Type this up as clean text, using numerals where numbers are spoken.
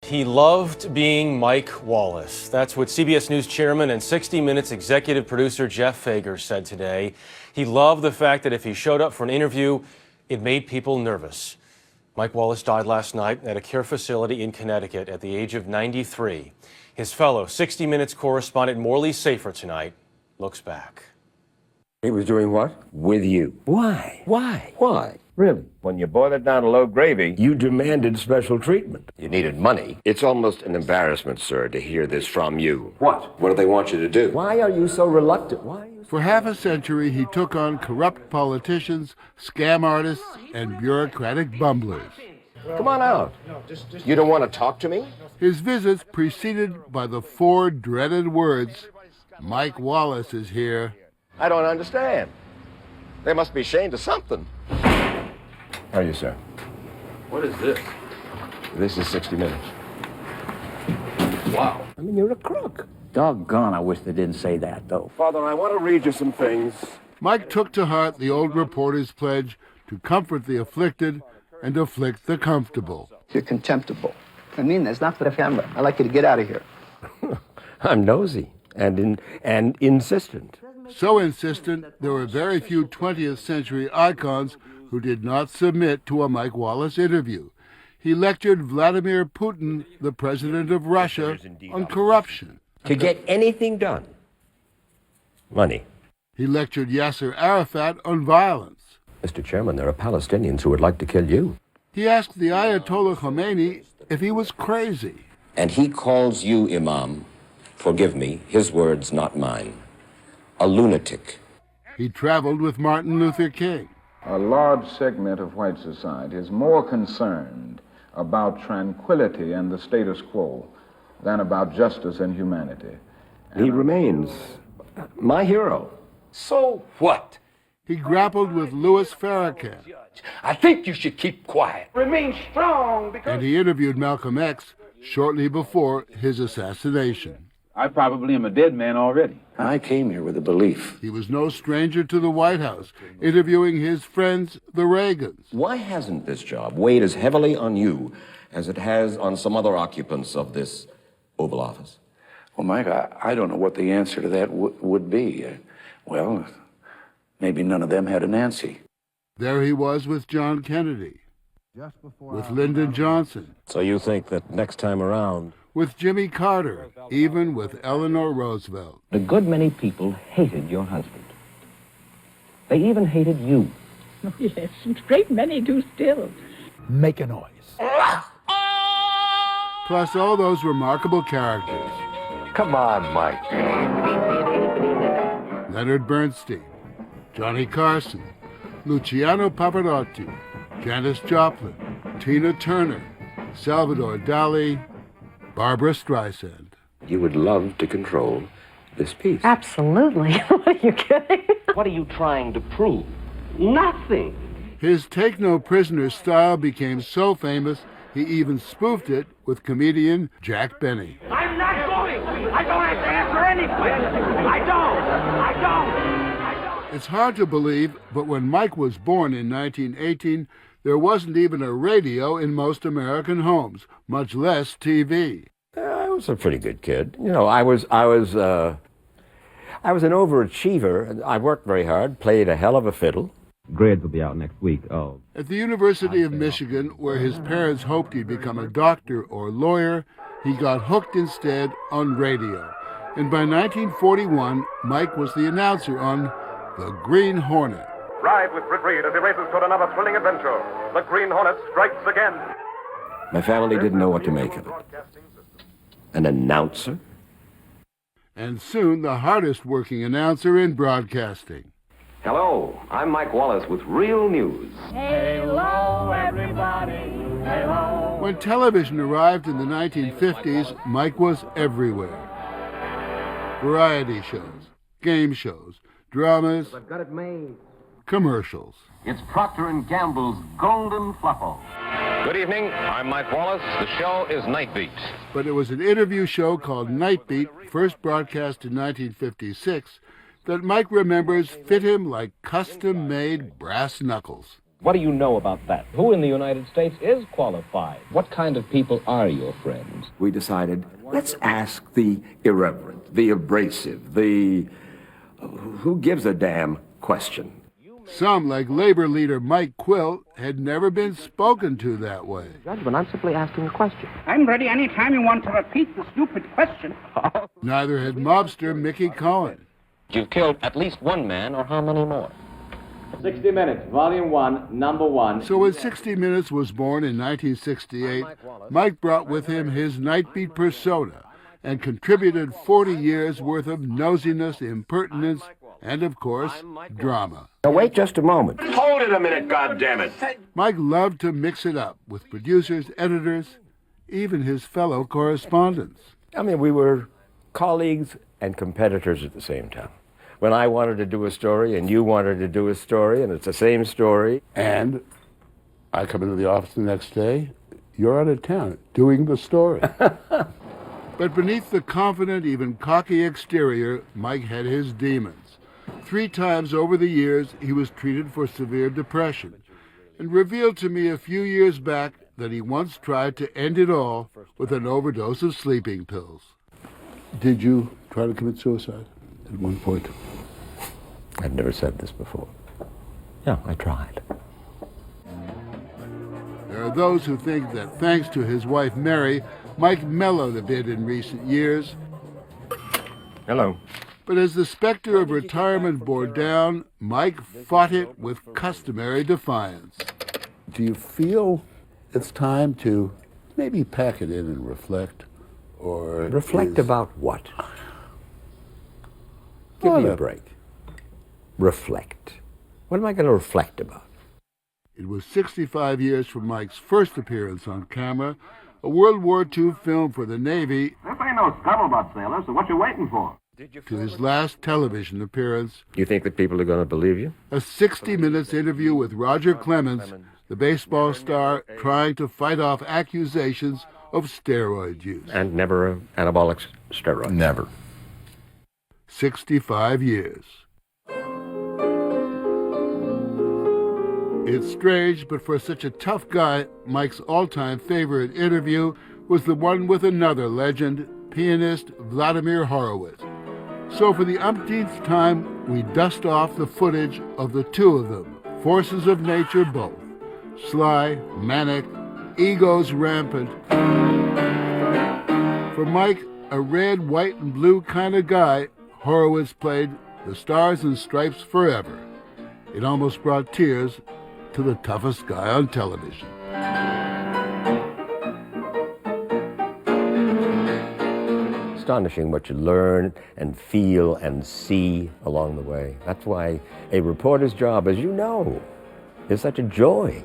He loved being Mike Wallace. That's what CBS News chairman and 60 Minutes executive producer Jeff Fager said today. He loved the fact that if he showed up for an interview, it made people nervous. Mike Wallace died last night at a care facility in Connecticut at the age of 93. His fellow 60 Minutes correspondent Morley Safer tonight looks back. He was doing what? With you. Why? Why? Why? Really? When you boil it down to low gravy, You demanded special treatment. you needed money. It's almost an embarrassment, sir, to hear this from you. What? What do they want you to do? Why are you so reluctant? Why are you For half a century, he took on corrupt politicians, scam artists, and bureaucratic bumblers. Come on out. You don't want to talk to me? His visits preceded by the four dreaded words, "Mike Wallace is here." I don't understand. They must be ashamed of something. How are you, sir? What is this? This is 60 Minutes. Wow. I mean, you're a crook. Doggone, I wish they didn't say that, though. Father, I want to read you some things. Mike took to heart the old reporter's pledge to comfort the afflicted and afflict the comfortable. You're contemptible. I mean, that's not for the camera. I'd like you to get out of here. I'm nosy and insistent. So insistent, there were very few 20th century icons who did not submit to a Mike Wallace interview. He lectured Vladimir Putin, the president of Russia, on corruption. To get anything done. Money. He lectured Yasser Arafat on violence. Mr. Chairman, there are Palestinians who would like to kill you. He asked the Ayatollah Khomeini if he was crazy. And he calls you, Imam, forgive me, his words, not mine, a lunatic. He traveled with Martin Luther King. A large segment of white society is more concerned about tranquility and the status quo than about justice and humanity. He remains my hero. so what? He grappled with Louis Farrakhan. I think you should keep quiet. Remain strong because And he interviewed Malcolm X shortly before his assassination. I probably am a dead man already. I came here with a belief. He was no stranger to the White House, interviewing his friends, the Reagans. Why hasn't this job weighed as heavily on you as it has on some other occupants of this Oval Office? Well, Mike, I don't know what the answer to that would be. Well, maybe none of them had a Nancy. There he was with John Kennedy, with Lyndon Johnson, So you think that next time around, with Jimmy Carter, even with Eleanor Roosevelt. A good many people hated your husband. They even hated you. Oh, yes, a great many do still. Make a noise. Plus all those remarkable characters. come on, Mike. Leonard Bernstein, Johnny Carson, Luciano Pavarotti, Janis Joplin, Tina Turner, Salvador Dali, Barbra Streisand. You would love to control this piece. Absolutely. Are you kidding? What are you trying to prove? Nothing. His Take No Prisoner style became so famous, he even spoofed it with comedian Jack Benny. I'm not going! I don't have to answer anything! I don't! It's hard to believe, but when Mike was born in 1918, there wasn't even a radio in most American homes, much less TV. I was a pretty good kid. You know, I was an overachiever. I worked very hard, played a hell of a fiddle. Grades will be out next week. Oh. At the University of Michigan, where his parents hoped he'd become a doctor or lawyer, he got hooked instead on radio. And by 1941, Mike was the announcer on The Green Hornet. Ride with Britt Reed as he races toward another thrilling adventure. The Green Hornet strikes again. My family didn't know what to make of it. An announcer? And soon the hardest working announcer in broadcasting. Hello, I'm Mike Wallace with real news. Hello, everybody. Hello. When television arrived in the 1950s, Mike was everywhere. Variety shows, game shows, dramas, Got it made. commercials. It's Procter & Gamble's Golden Fluffle. Good evening. I'm Mike Wallace. The show is Night Beat. But it was an interview show called Night Beat, first broadcast in 1956, that Mike remembers fit him like custom-made brass knuckles. What do you know about that? Who in the United States is qualified? What kind of people are your friends? We decided, let's ask the irreverent, the abrasive, the who gives a damn question. Some, like labor leader Mike Quill, had never been spoken to that way. Judgment, I'm simply asking a question. I'm ready any time you want to repeat the stupid question. Neither had mobster Mickey Cohen. You've killed at least one man, or how many more? 60 Minutes, Volume 1, Number 1. So when 60 Minutes was born in 1968, Mike brought with him his Nightbeat persona and contributed 40 years' worth of nosiness, impertinence, and, of course, drama. Now, wait just a moment. Hold it a minute, goddammit. Mike loved to mix it up with producers, editors, even his fellow correspondents. I mean, we were colleagues and competitors at the same time. When I wanted to do a story and you wanted to do a story, and it's the same story. And I come into the office the next day, you're out of town doing the story. But beneath the confident, even cocky exterior, Mike had his demons. 3 times over the years, he was treated for severe depression and revealed to me a few years back that he once tried to end it all with an overdose of sleeping pills. Did you try to commit suicide at one point? I've never said this before. Yeah, I tried. There are those who think that thanks to his wife Mary, Mike mellowed a bit in recent years. Hello. But as the specter of retirement bore down, Mike fought it with customary defiance. Do you feel it's time to maybe pack it in and reflect? Or reflect about what? Give me a break. Reflect. What am I going to reflect about? It was 65 years from Mike's first appearance on camera, a World War II film for the Navy. This ain't no scuttlebutt, sailor, so what you waiting for? To his last television appearance. You think that people are going to believe you? A 60 Minutes interview with Roger Clemens, the baseball star trying to fight off accusations of steroid use. And never anabolic steroids? Never. 65 years. It's strange, but for such a tough guy, Mike's all-time favorite interview was the one with another legend, pianist Vladimir Horowitz. So for the umpteenth time, we dust off the footage of the two of them, forces of nature both. Sly, manic, egos rampant. For Mike, a red, white, and blue kind of guy, Horowitz played the Stars and Stripes forever. It almost brought tears to the toughest guy on television. Astonishing what you learn and feel and see along the way. That's why a reporter's job, as you know, is such a joy.